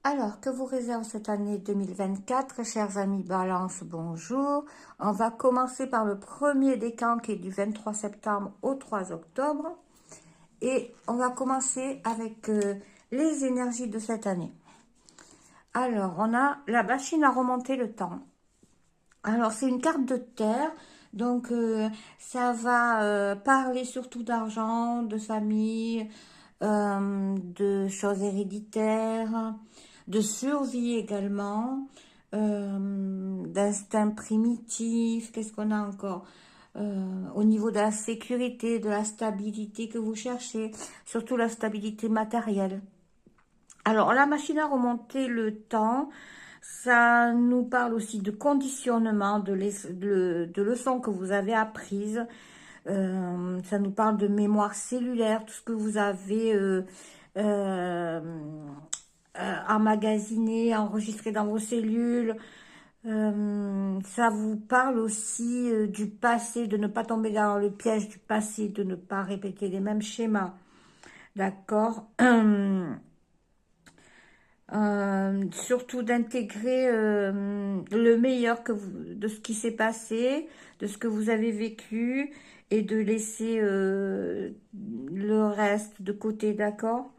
Alors, que vous réserve cette année 2024, chers amis Balance, bonjour. On va commencer par le premier décan qui est du 23 septembre au 3 octobre. Et on va commencer avec les énergies de cette année. Alors, on a la machine à remonter le temps. Alors, c'est une carte de terre. Donc, ça va parler surtout d'argent, de famille, de choses héréditaires, de survie également, d'instinct primitif. Qu'est-ce qu'on a encore? Au niveau de la sécurité, de la stabilité que vous cherchez, surtout la stabilité matérielle. Alors, la machine à remonter le temps, ça nous parle aussi de conditionnement, de leçons que vous avez apprises. Ça nous parle de mémoire cellulaire, tout ce que vous avez euh, emmagasiné, enregistré dans vos cellules. Ça vous parle aussi du passé, de ne pas tomber dans le piège du passé, de ne pas répéter les mêmes schémas. D'accord. Surtout d'intégrer le meilleur de ce qui s'est passé, de ce que vous avez vécu et de laisser le reste de côté, d'accord?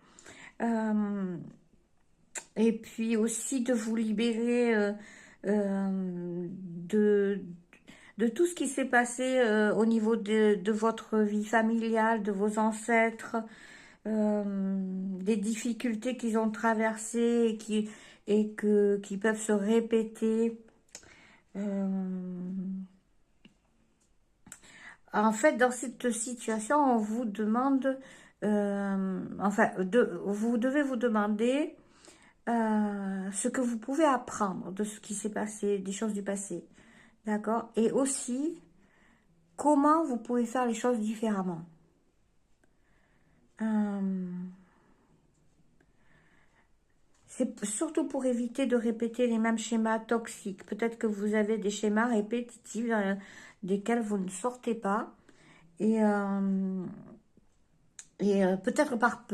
Euh, et puis aussi de vous libérer de tout ce qui s'est passé au niveau de votre vie familiale, de vos ancêtres, des difficultés qu'ils ont traversées qui peuvent se répéter. Euh, En fait, dans cette situation, on vous demande, vous devez vous demander ce que vous pouvez apprendre de ce qui s'est passé, des choses du passé, d'accord? Et aussi, comment vous pouvez faire les choses différemment. Euh, C'est surtout pour éviter de répéter les mêmes schémas toxiques. Peut-être que vous avez des schémas répétitifs desquels vous ne sortez pas. Et, peut-être par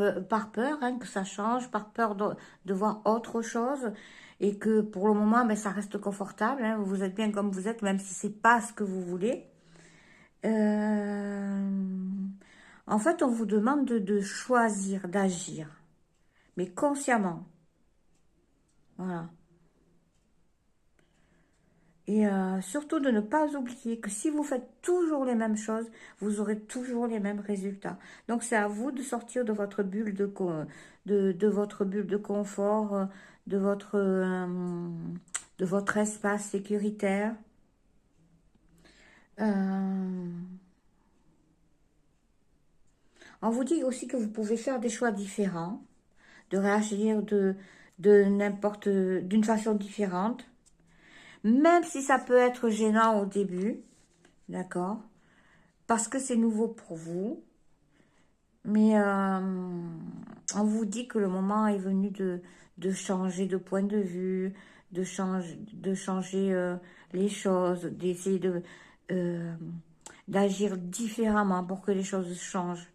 peur hein, que ça change, par peur de voir autre chose. Et que pour le moment, ben, ça reste confortable. Hein, vous êtes bien comme vous êtes, même si c'est pas ce que vous voulez. Euh, En fait, on vous demande de choisir, d'agir. Mais consciemment. Voilà. Et surtout de ne pas oublier que si vous faites toujours les mêmes choses, vous aurez toujours les mêmes résultats. Donc c'est à vous de sortir de votre bulle de votre bulle de confort, de votre espace sécuritaire. Euh, on vous dit aussi que vous pouvez faire des choix différents, de réagir d'une façon différente, même si ça peut être gênant au début, d'accord? Parce que c'est nouveau pour vous. Mais on vous dit que le moment est venu de changer de point de vue, de changer les choses, d'essayer euh, d'agir différemment pour que les choses changent.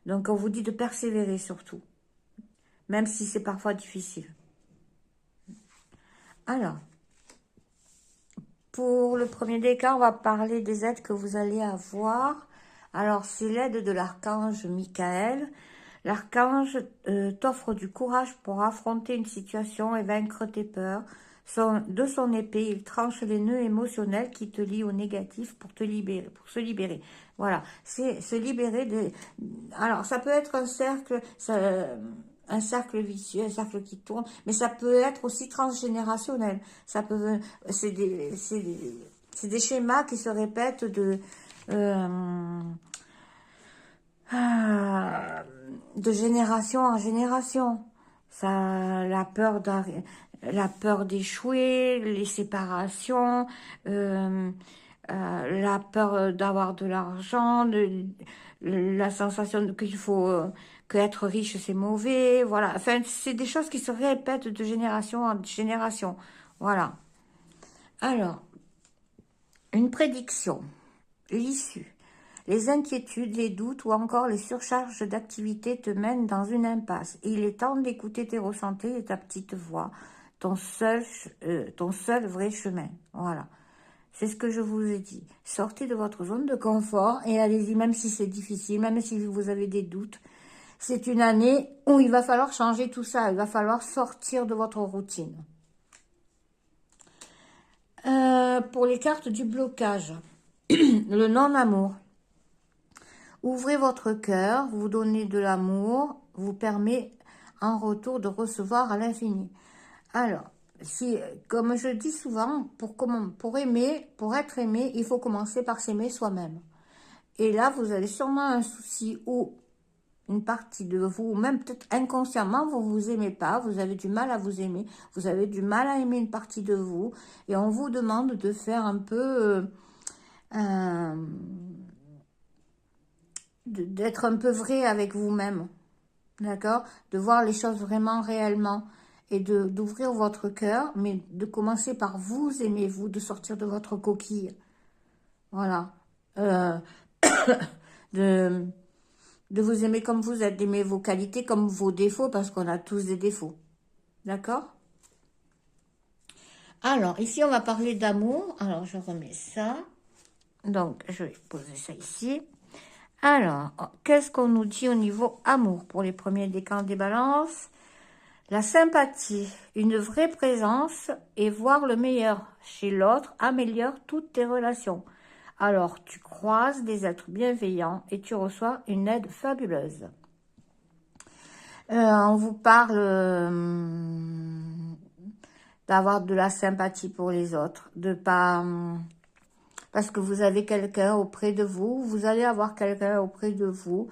Donc on vous dit de persévérer surtout, même si c'est parfois difficile. Alors, pour le premier décan, on va parler des aides que vous allez avoir. Alors, c'est l'aide de l'archange Michael. L'archange t'offre du courage pour affronter une situation et vaincre tes peurs. De son épée, il tranche les nœuds émotionnels qui te lient au négatif pour te libérer, pour se libérer. Voilà, c'est se libérer de... Alors, ça peut être un cercle vicieux, un cercle qui tourne, mais ça peut être aussi transgénérationnel. Ça peut, c'est des schémas qui se répètent euh, de génération en génération. Ça, la peur d'échouer, les séparations, la peur d'avoir de l'argent, la sensation qu'il faut que être riche c'est mauvais, voilà. Enfin, c'est des choses qui se répètent de génération en génération. Voilà. Alors, une prédiction, l'issue. Les inquiétudes, les doutes ou encore les surcharges d'activité te mènent dans une impasse. Il est temps d'écouter tes ressentis et ta petite voix, ton seul vrai chemin. Voilà. C'est ce que je vous ai dit. Sortez de votre zone de confort et allez-y, même si c'est difficile, même si vous avez des doutes. C'est une année où il va falloir changer tout ça. Il va falloir sortir de votre routine. Pour les cartes du blocage, le non-amour. Ouvrez votre cœur, vous donnez de l'amour, vous permet en retour de recevoir à l'infini. Alors, si, comme je dis souvent, pour aimer, pour être aimé, il faut commencer par s'aimer soi-même. Et là, vous avez sûrement un souci ou une partie de vous, même peut-être inconsciemment, vous vous aimez pas, vous avez du mal à vous aimer, vous avez du mal à aimer une partie de vous, et on vous demande de faire un peu, d'être un peu vrai avec vous-même, d'accord? De voir les choses vraiment réellement, et d'ouvrir votre cœur, mais de commencer par vous aimer, vous, de sortir de votre coquille, voilà, de vous aimer comme vous êtes, d'aimer vos qualités comme vos défauts, parce qu'on a tous des défauts. D'accord? Alors, ici, on va parler d'amour. Alors, je remets ça. Donc, je vais poser ça ici. Alors, qu'est-ce qu'on nous dit au niveau amour pour les premiers décans des balances? La sympathie, une vraie présence et voir le meilleur chez l'autre améliore toutes tes relations. Alors, tu croises des êtres bienveillants et tu reçois une aide fabuleuse. On vous parle d'avoir de la sympathie pour les autres, de pas... parce que vous avez quelqu'un auprès de vous, vous allez avoir quelqu'un auprès de vous,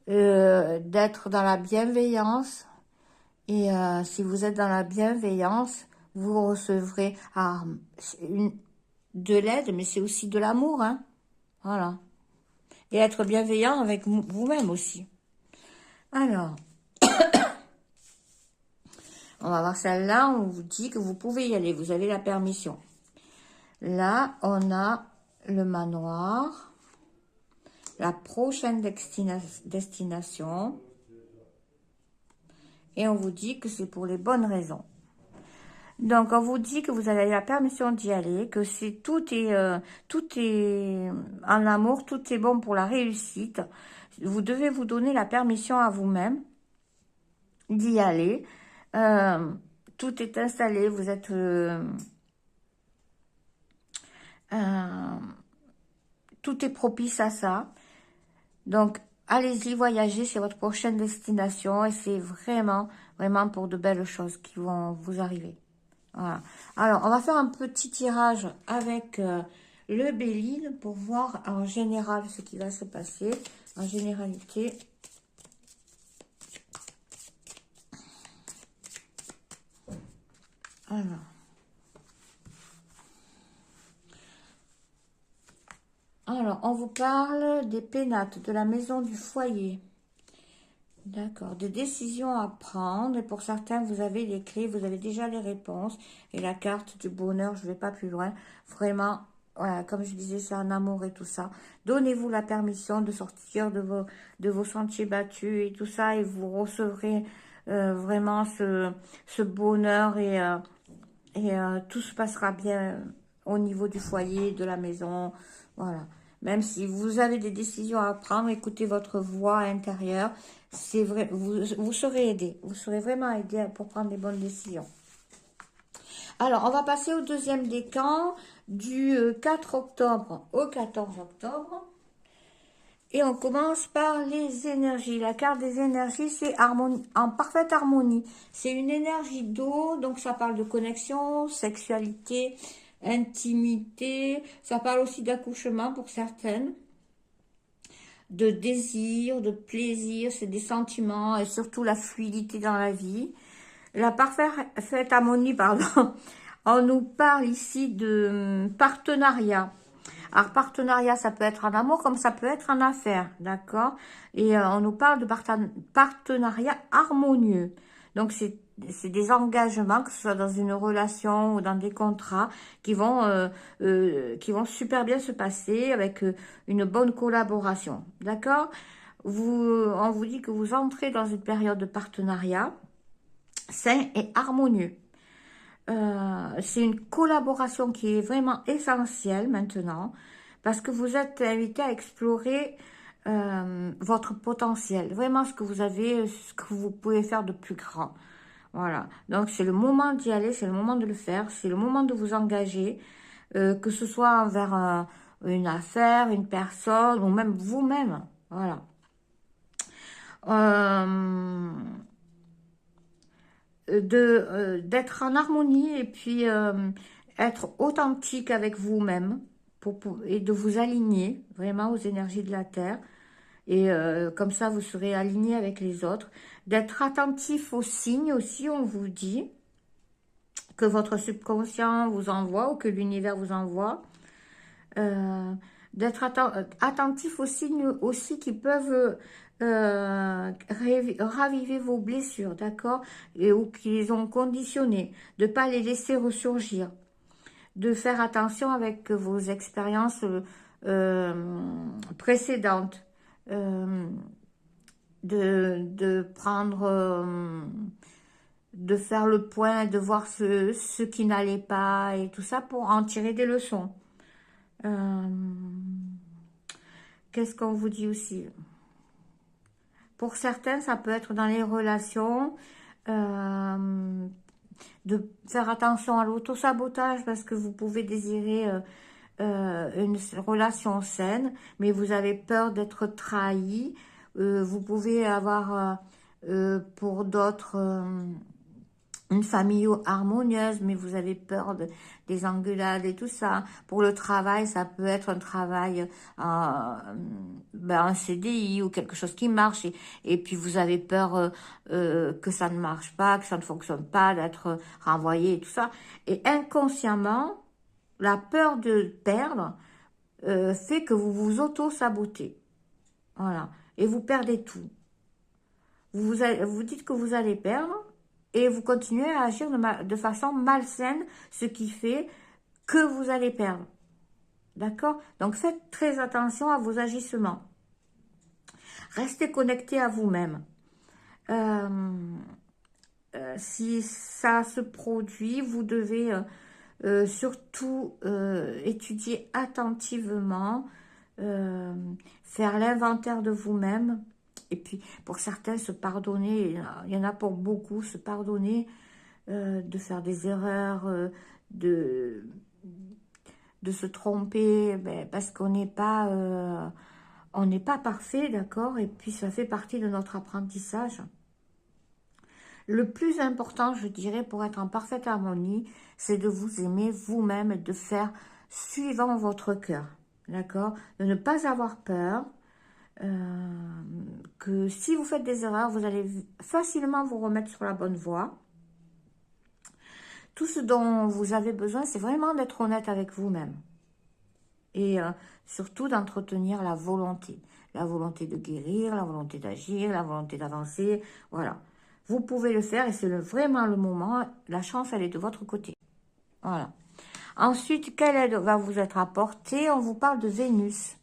d'être dans la bienveillance. Et si vous êtes dans la bienveillance, vous recevrez de l'aide, mais c'est aussi de l'amour, hein. Voilà. Et être bienveillant avec vous-même aussi. Alors, on va voir celle-là, on vous dit que vous pouvez y aller, vous avez la permission. Là, on a le manoir, la prochaine destination, et on vous dit que c'est pour les bonnes raisons. Donc, on vous dit que vous avez la permission d'y aller, que tout est en amour, tout est bon pour la réussite. Vous devez vous donner la permission à vous-même d'y aller. Tout est installé, vous êtes... tout est propice à ça. Donc, allez-y, voyagez, c'est votre prochaine destination et c'est vraiment, vraiment pour de belles choses qui vont vous arriver. Voilà. Alors, on va faire un petit tirage avec le Béline pour voir en général ce qui va se passer. En généralité. Alors, on vous parle des pénates, de la maison du foyer. D'accord, des décisions à prendre. Et pour certains, vous avez les clés, vous avez déjà les réponses. Et la carte du bonheur, je ne vais pas plus loin. Vraiment, voilà, comme je disais, c'est un amour et tout ça. Donnez-vous la permission de sortir de vos sentiers battus et tout ça. Et vous recevrez vraiment ce bonheur et tout se passera bien au niveau du foyer, de la maison. Voilà. Même si vous avez des décisions à prendre, écoutez votre voix intérieure. C'est vrai, vous serez aidé. Vous serez vraiment aidé pour prendre les bonnes décisions. Alors, on va passer au deuxième décan du 4 octobre au 14 octobre. Et on commence par les énergies. La carte des énergies, c'est en parfaite harmonie. C'est une énergie d'eau, donc ça parle de connexion, sexualité, intimité. Ça parle aussi d'accouchement pour certaines. De désir, de plaisir, c'est des sentiments et surtout la fluidité dans la vie. La parfaite harmonie, pardon. On nous parle ici de partenariat. Alors, partenariat, ça peut être en amour comme ça peut être en affaires, d'accord? Et on nous parle de partenariat harmonieux. Donc, c'est c'est des engagements, que ce soit dans une relation ou dans des contrats, qui vont super bien se passer avec une bonne collaboration. D'accord? On vous dit que vous entrez dans une période de partenariat sain et harmonieux. C'est une collaboration qui est vraiment essentielle maintenant parce que vous êtes invité à explorer votre potentiel, vraiment ce que vous avez, ce que vous pouvez faire de plus grand. Voilà, donc c'est le moment d'y aller, c'est le moment de le faire, c'est le moment de vous engager, que ce soit envers une affaire, une personne ou même vous-même. Voilà. Euh, d'être en harmonie et puis être authentique avec vous-même et de vous aligner vraiment aux énergies de la Terre. Et comme ça, vous serez aligné avec les autres. D'être attentif aux signes aussi, on vous dit, que votre subconscient vous envoie ou que l'univers vous envoie. D'être attentif aux signes aussi qui peuvent raviver vos blessures, d'accord, ou qui les ont conditionnées, de ne pas les laisser ressurgir, de faire attention avec vos expériences précédentes, euh, de prendre, de faire le point, de voir ce qui n'allait pas et tout ça pour en tirer des leçons. Euh, Qu'est-ce qu'on vous dit aussi? Pour certains, ça peut être dans les relations, de faire attention à l'autosabotage parce que vous pouvez désirer une relation saine, mais vous avez peur d'être trahi. Vous pouvez avoir pour d'autres une famille harmonieuse, mais vous avez peur des engueulades et tout ça. Pour le travail, ça peut être un travail, un CDI ou quelque chose qui marche, et puis vous avez peur que ça ne marche pas, que ça ne fonctionne pas, d'être renvoyé et tout ça. Et inconsciemment, la peur de perdre fait que vous vous auto-sabotez. Voilà. Et vous perdez tout. Vous dites que vous allez perdre, et vous continuez à agir de façon malsaine, ce qui fait que vous allez perdre. D'accord? Donc faites très attention à vos agissements. Restez connecté à vous-même. Si ça se produit, vous devez surtout étudier attentivement, faire l'inventaire de vous-même. Et puis, pour certains, se pardonner, il y en a pour beaucoup, se pardonner, de faire des erreurs, de, de se tromper, parce on n'est pas parfait, d'accord? Et puis, ça fait partie de notre apprentissage. Le plus important, je dirais, pour être en parfaite harmonie, c'est de vous aimer vous-même et de faire suivant votre cœur, d'accord? De ne pas avoir peur, que si vous faites des erreurs, vous allez facilement vous remettre sur la bonne voie. Tout ce dont vous avez besoin, c'est vraiment d'être honnête avec vous-même. Et surtout d'entretenir la volonté. La volonté de guérir, la volonté d'agir, la volonté d'avancer. Voilà. Vous pouvez le faire et c'est vraiment le moment. La chance, elle est de votre côté. Voilà. Ensuite, quelle aide va vous être apportée? On vous parle de Vénus.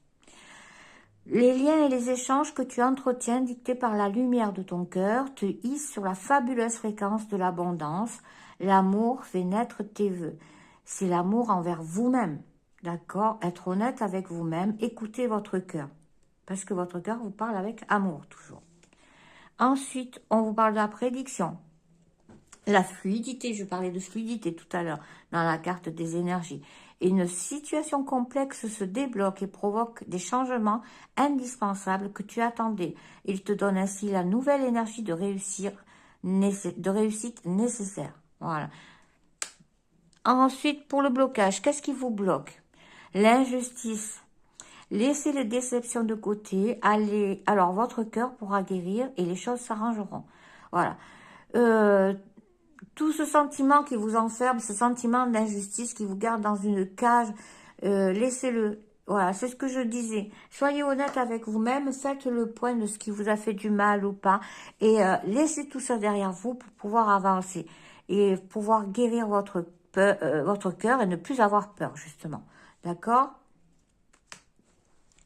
Les liens et les échanges que tu entretiens, dictés par la lumière de ton cœur, te hissent sur la fabuleuse fréquence de l'abondance. L'amour fait naître tes vœux. C'est l'amour envers vous-même, d'accord? Être honnête avec vous-même, écoutez votre cœur, parce que votre cœur vous parle avec amour, toujours. Ensuite, on vous parle de la prédiction. La fluidité, je parlais de fluidité tout à l'heure, dans la carte des énergies. Et une situation complexe se débloque et provoque des changements indispensables que tu attendais. Il te donne ainsi la nouvelle énergie de réussite nécessaire. Voilà. Ensuite, pour le blocage, qu'est-ce qui vous bloque? L'injustice. Laissez les déceptions de côté. Alors, votre cœur pourra guérir et les choses s'arrangeront. Voilà. Tout ce sentiment qui vous enferme, ce sentiment d'injustice qui vous garde dans une cage, laissez-le. Voilà, c'est ce que je disais. Soyez honnête avec vous-même, faites le point de ce qui vous a fait du mal ou pas, et laissez tout ça derrière vous pour pouvoir avancer et pouvoir guérir votre cœur et ne plus avoir peur, justement. D'accord?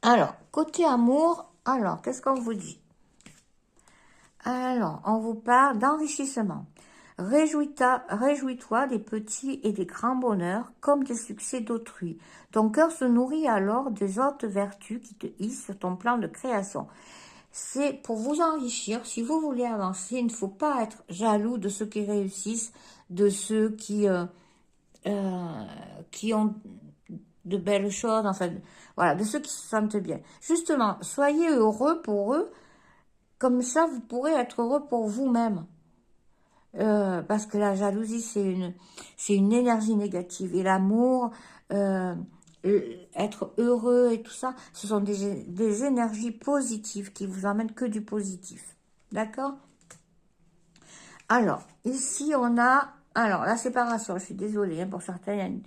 Alors, côté amour, alors, qu'est-ce qu'on vous dit? Alors, on vous parle d'enrichissement. Réjouis-toi des petits et des grands bonheurs comme des succès d'autrui. Ton cœur se nourrit alors des hautes vertus qui te hissent sur ton plan de création. C'est pour vous enrichir. Si vous voulez avancer, il ne faut pas être jaloux de ceux qui réussissent, de ceux qui ont de belles choses, enfin, voilà, de ceux qui se sentent bien. Justement, soyez heureux pour eux, comme ça vous pourrez être heureux pour vous-même. Parce que la jalousie, c'est une énergie négative. Et l'amour, être heureux et tout ça, ce sont des énergies positives qui vous emmènent que du positif. D'accord? Alors, ici, on a... Alors, la séparation, je suis désolée, hein, pour certains, il y a une...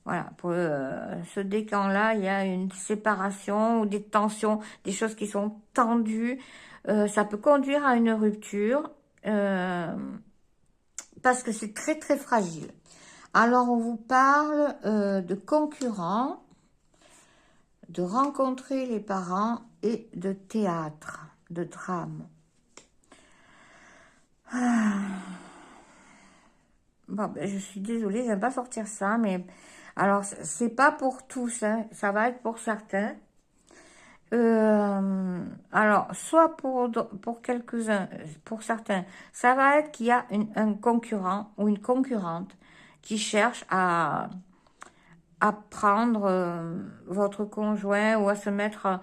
Voilà, pour ce décan-là, il y a une séparation ou des tensions, des choses qui sont tendues. Ça peut conduire à une rupture. Parce que c'est très très fragile. Alors on vous parle de concurrents, de rencontrer les parents et de théâtre, de drame. Bon, ben, je suis désolée, j'aime pas sortir ça, mais alors c'est pas pour tous, hein, ça va être pour certains. Alors, soit pour quelques-uns, pour certains, ça va être qu'il y a un concurrent ou une concurrente qui cherche à prendre votre conjoint ou à se mettre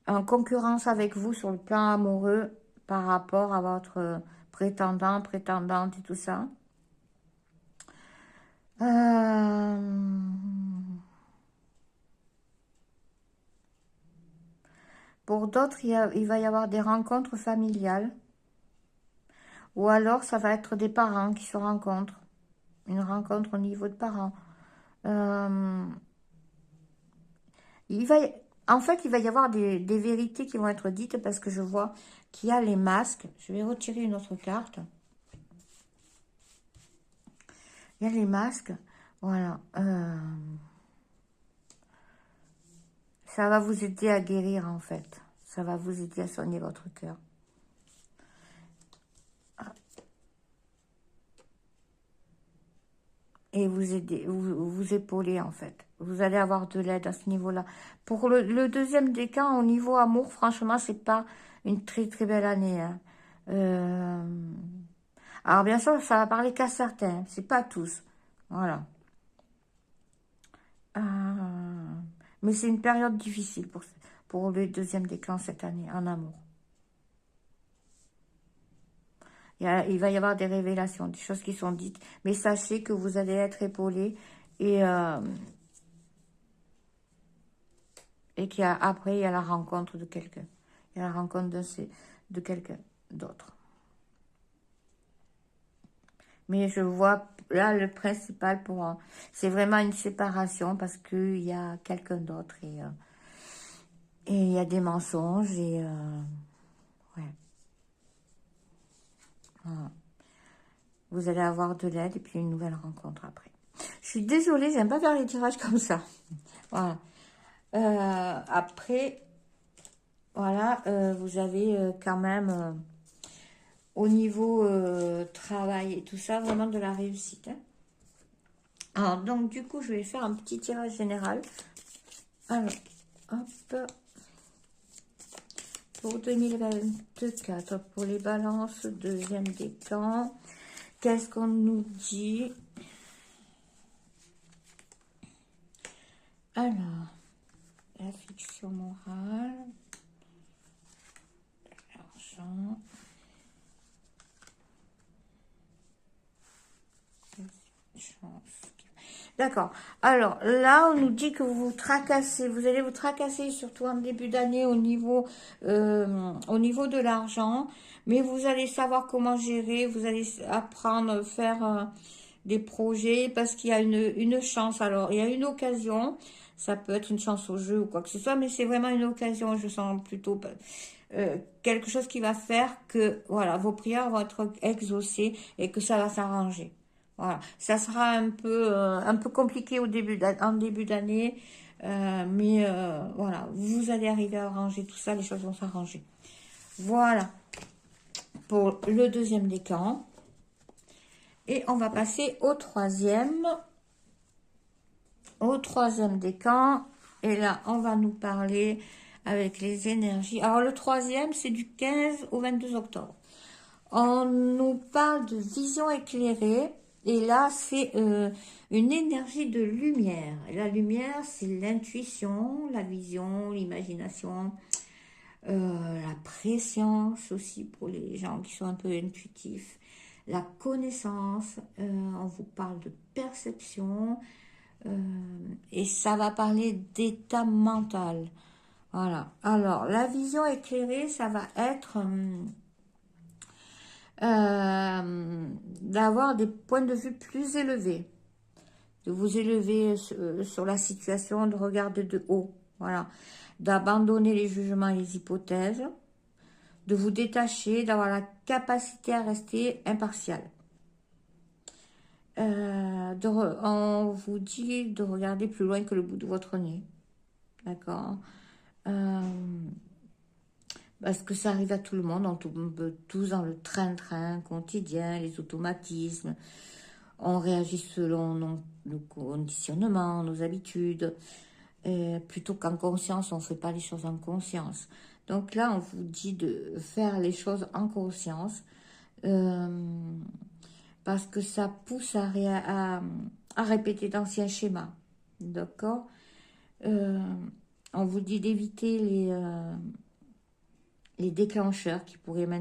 en concurrence avec vous sur le plan amoureux par rapport à votre prétendant, prétendante et tout ça. Pour d'autres, il va y avoir des rencontres familiales. Ou alors, ça va être des parents qui se rencontrent. Une rencontre au niveau de parents. Euh, il va, en fait, il va y avoir des vérités qui vont être dites parce que je vois qu'il y a les masques. Je vais retirer une autre carte. Il y a les masques. Voilà. Ça va vous aider à guérir, en fait. Ça va vous aider à soigner votre cœur. Et vous aider, vous épauler, en fait. Vous allez avoir de l'aide à ce niveau-là. Pour le deuxième décan, au niveau amour, franchement, c'est pas une très très belle année. Hein. Alors, bien sûr, ça va parler qu'à certains. C'est pas tous. Voilà. Mais c'est une période difficile pour le deuxième décan cette année, en amour. Il va y avoir des révélations, des choses qui sont dites. Mais sachez que vous allez être épaulé et qu'après, il y a la rencontre de quelqu'un. Il y a la rencontre de quelqu'un d'autre. Mais je vois, là, le principal c'est vraiment une séparation parce qu'il y a quelqu'un d'autre et il y a des mensonges et... ouais. Voilà. Vous allez avoir de l'aide et puis une nouvelle rencontre après. Je suis désolée, j'aime pas faire les tirages comme ça. Voilà. Après, voilà, vous avez quand même, au niveau travail et tout ça, vraiment de la réussite. Hein. Alors, donc, du coup, je vais faire un petit tirage général. Alors, hop. Pour 2024, pour les balances, deuxième décan. Qu'est-ce qu'on nous dit? Alors, la fiction morale, l'argent, chance. D'accord. Alors, là, on nous dit que vous vous tracassez. Vous allez vous tracasser, surtout en début d'année, au niveau de l'argent. Mais vous allez savoir comment gérer. Vous allez apprendre à faire des projets parce qu'il y a une chance. Alors, il y a une occasion. Ça peut être une chance au jeu ou quoi que ce soit, mais c'est vraiment une occasion. Je sens plutôt quelque chose qui va faire que voilà, vos prières vont être exaucées et que ça va s'arranger. Voilà, ça sera un peu compliqué en début d'année, mais voilà, vous allez arriver à arranger tout ça, les choses vont s'arranger. Voilà pour le deuxième décan. Et on va passer au troisième décan. Et là, on va nous parler avec les énergies. Alors, le troisième, c'est du 15 au 22 octobre. On nous parle de vision éclairée. Et là, c'est une énergie de lumière. Et la lumière, c'est l'intuition, la vision, l'imagination, la préscience aussi pour les gens qui sont un peu intuitifs. La connaissance, on vous parle de perception, et ça va parler d'état mental. Voilà. Alors, la vision éclairée, ça va être d'avoir des points de vue plus élevés, de vous élever sur la situation, de regarder de haut, voilà, d'abandonner les jugements et les hypothèses, de vous détacher, d'avoir la capacité à rester impartial. On vous dit de regarder plus loin que le bout de votre nez, d'accord, parce que ça arrive à tout le monde, on tombe tous dans le train-train quotidien, les automatismes, on réagit selon nos conditionnements, nos habitudes, plutôt qu'en conscience, on ne fait pas les choses en conscience. Donc là, on vous dit de faire les choses en conscience, parce que ça pousse à répéter d'anciens schémas, d'accord. On vous dit d'éviter les déclencheurs qui pourraient vous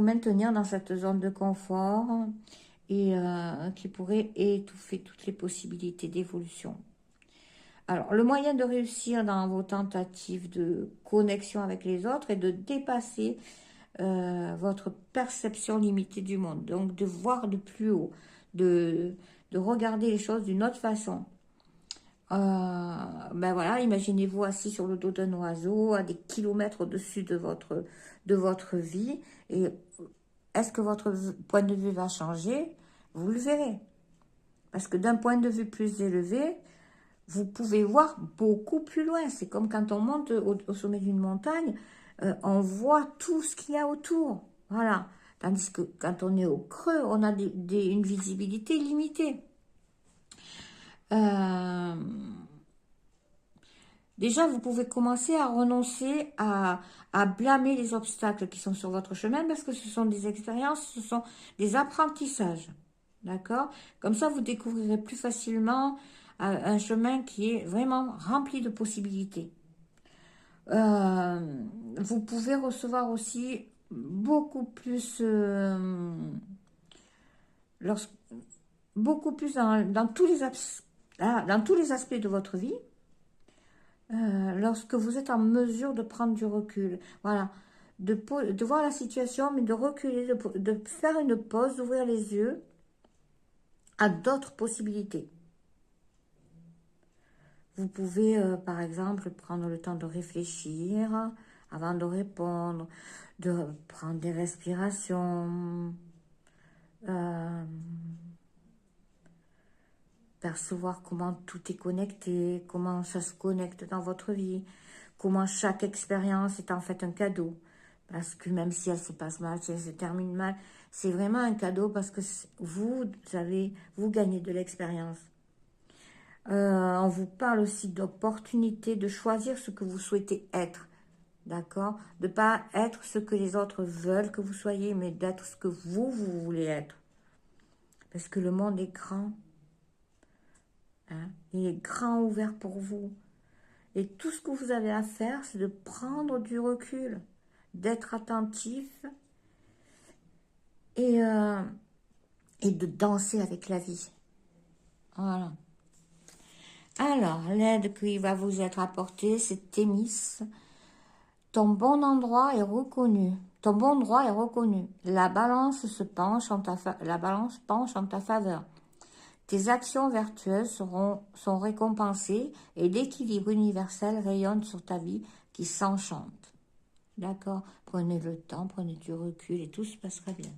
maintenir dans cette zone de confort et qui pourraient étouffer toutes les possibilités d'évolution. Alors, le moyen de réussir dans vos tentatives de connexion avec les autres est de dépasser votre perception limitée du monde. Donc, de voir de plus haut, de regarder les choses d'une autre façon. Ben voilà, imaginez-vous assis sur le dos d'un oiseau à des kilomètres au-dessus de votre vie. Et est-ce que votre point de vue va changer? Vous le verrez. Parce que d'un point de vue plus élevé, vous pouvez voir beaucoup plus loin. C'est comme quand on monte au sommet d'une montagne, on voit tout ce qu'il y a autour. Voilà. Tandis que quand on est au creux, on a une visibilité limitée. Déjà, vous pouvez commencer à renoncer à blâmer les obstacles qui sont sur votre chemin parce que ce sont des expériences, ce sont des apprentissages. D'accord? Comme ça, vous découvrirez plus facilement un chemin qui est vraiment rempli de possibilités. Vous pouvez recevoir aussi beaucoup plus, dans tous les aspects de votre vie, lorsque vous êtes en mesure de prendre du recul. Voilà, de voir la situation, mais de reculer, de faire une pause, d'ouvrir les yeux à d'autres possibilités. Vous pouvez, par exemple, prendre le temps de réfléchir avant de répondre, de prendre des respirations, percevoir comment tout est connecté, comment ça se connecte dans votre vie, comment chaque expérience est en fait un cadeau. Parce que même si elle se passe mal, si elle se termine mal, c'est vraiment un cadeau parce que vous gagnez de l'expérience. On vous parle aussi d'opportunité de choisir ce que vous souhaitez être, d'accord? De ne pas être ce que les autres veulent que vous soyez, mais d'être ce que vous voulez être. Parce que le monde est grand. Hein? Il est grand ouvert pour vous. Et tout ce que vous avez à faire, c'est de prendre du recul, d'être attentif et de danser avec la vie. Voilà. Alors, l'aide qui va vous être apportée, c'est Thémis. Ton bon endroit est reconnu. Ton bon droit est reconnu. La balance penche en ta faveur. Tes actions vertueuses sont récompensées et l'équilibre universel rayonne sur ta vie qui s'enchante. D'accord? Prenez le temps, prenez du recul et tout se passera bien.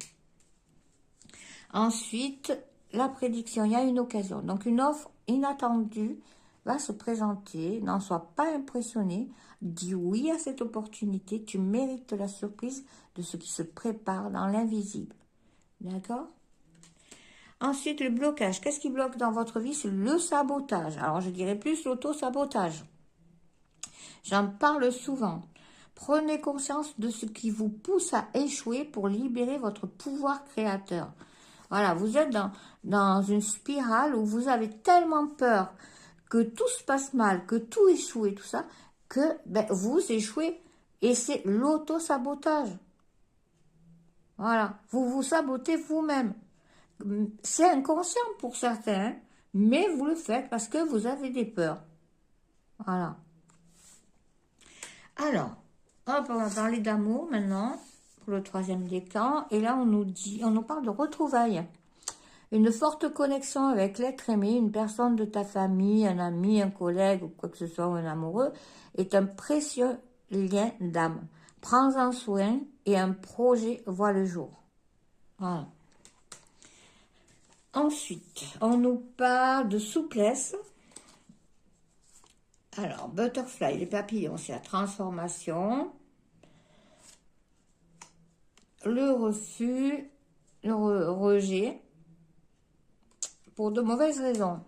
Ensuite, la prédiction, il y a une occasion. Donc, une offre inattendue va se présenter. N'en sois pas impressionné. Dis oui à cette opportunité. Tu mérites la surprise de ce qui se prépare dans l'invisible. D'accord? Ensuite, le blocage. Qu'est-ce qui bloque dans votre vie? C'est le sabotage. Alors, je dirais plus l'auto-sabotage. J'en parle souvent. Prenez conscience de ce qui vous pousse à échouer pour libérer votre pouvoir créateur. Voilà, vous êtes dans une spirale où vous avez tellement peur que tout se passe mal, que tout échoue et tout ça, que vous échouez. Et c'est l'auto-sabotage. Voilà, vous vous sabotez vous-même. C'est inconscient pour certains, mais vous le faites parce que vous avez des peurs. Voilà. Alors, hop, on va parler d'amour maintenant, pour le troisième décan. Et là, on nous parle de retrouvailles. Une forte connexion avec l'être aimé, une personne de ta famille, un ami, un collègue ou quoi que ce soit, ou un amoureux, est un précieux lien d'âme. Prends-en soin et un projet voit le jour. Voilà. Ensuite, on nous parle de souplesse. Alors, butterfly, les papillons, c'est la transformation. Le refus, le rejet, pour de mauvaises raisons.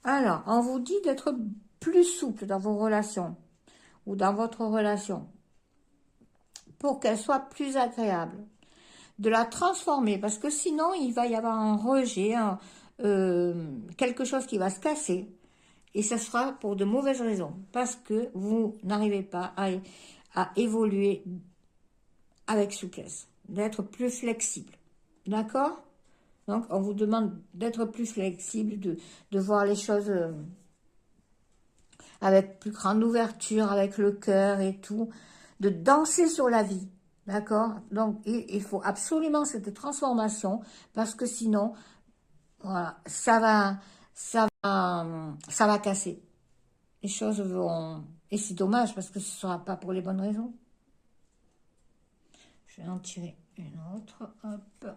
Alors, on vous dit d'être plus souple dans vos relations, ou dans votre relation, pour qu'elle soit plus agréable. De la transformer, parce que sinon, il va y avoir un rejet, quelque chose qui va se casser, et ça sera pour de mauvaises raisons, parce que vous n'arrivez pas à évoluer avec souplesse, d'être plus flexible. D'accord? Donc, on vous demande d'être plus flexible, de voir les choses avec plus grande ouverture, avec le cœur et tout, de danser sur la vie. D'accord? Donc, il faut absolument cette transformation, parce que sinon, voilà, ça va casser. Les choses vont... Et c'est dommage, parce que ce ne sera pas pour les bonnes raisons. Je vais en tirer une autre. Hop.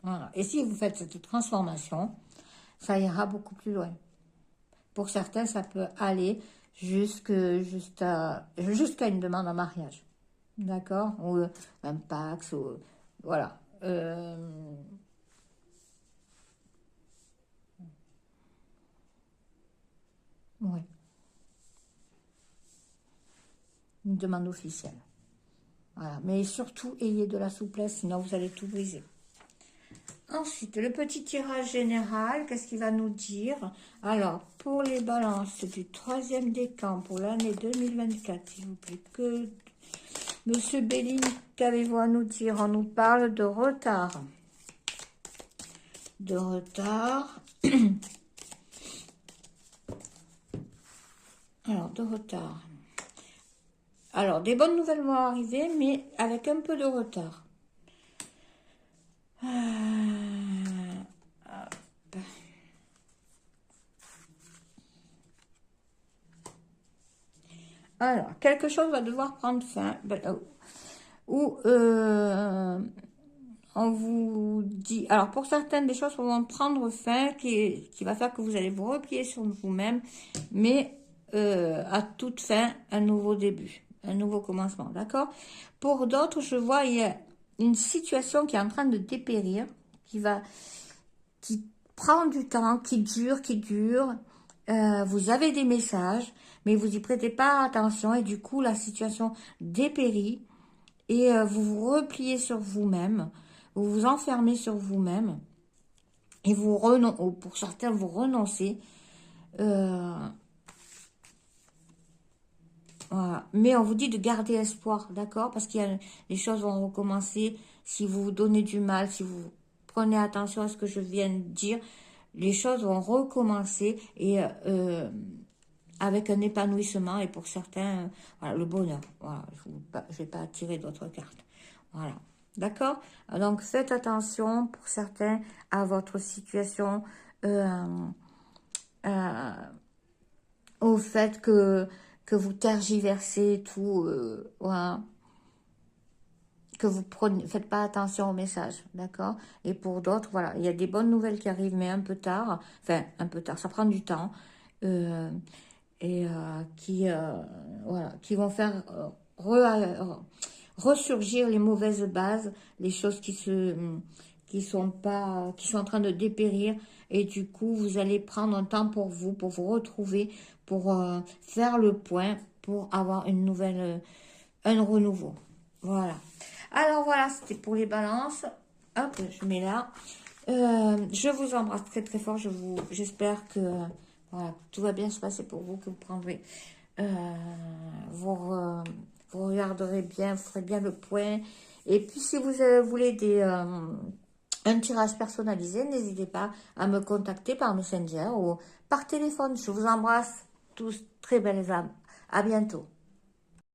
Voilà. Et si vous faites cette transformation, ça ira beaucoup plus loin. Pour certains, ça peut aller jusqu'à une demande en mariage. D'accord? Ou un Pax, ou... Voilà. Oui. Une demande officielle. Voilà. Mais surtout, ayez de la souplesse, sinon vous allez tout briser. Ensuite, le petit tirage général, qu'est-ce qu'il va nous dire? Alors, pour les balances du troisième décan pour l'année 2024, s'il vous plaît, que Monsieur Béline, qu'avez-vous à nous dire? On nous parle de retard. De retard. Alors, de retard. Alors, des bonnes nouvelles vont arriver, mais avec un peu de retard. Alors, quelque chose va devoir prendre fin. Ou on vous dit... Alors, pour certaines, des choses vont prendre fin, qui va faire que vous allez vous replier sur vous-même, mais à toute fin, un nouveau début, un nouveau commencement, d'accord? Pour d'autres, je vois, il y a une situation qui est en train de dépérir, qui prend du temps, qui dure. Vous avez des messages, mais vous y prêtez pas attention, et du coup, la situation dépérit, et vous vous repliez sur vous-même, vous vous enfermez sur vous-même, et ou pour certains, vous renoncez. Voilà. Mais on vous dit de garder espoir, d'accord? Parce que les choses vont recommencer. Si vous vous donnez du mal, si vous prenez attention à ce que je viens de dire, les choses vont recommencer, et avec un épanouissement et pour certains, voilà, le bonheur. Voilà, je vais pas tirer d'autres cartes. Voilà, d'accord? Donc, faites attention pour certains à votre situation, euh, euh, au fait que vous tergiversez tout, voilà, que vous prenez, faites pas attention aux messages, d'accord? Et pour d'autres, voilà, il y a des bonnes nouvelles qui arrivent, mais un peu tard, enfin, un peu tard, ça prend du temps, euh, et voilà, qui vont faire ressurgir les mauvaises bases, les choses qui sont en train de dépérir, et du coup, vous allez prendre un temps pour vous retrouver, pour faire le point, pour avoir une nouvelle, un renouveau. Voilà. Alors voilà, c'était pour les balances. Hop, je mets là. Je vous embrasse très très fort. J'espère que voilà, tout va bien se passer pour vous, que vous prendrez, vous regarderez bien, vous ferez bien le point. Et puis si vous voulez un tirage personnalisé, n'hésitez pas à me contacter par Messenger ou par téléphone. Je vous embrasse tous, très belles âmes. À bientôt.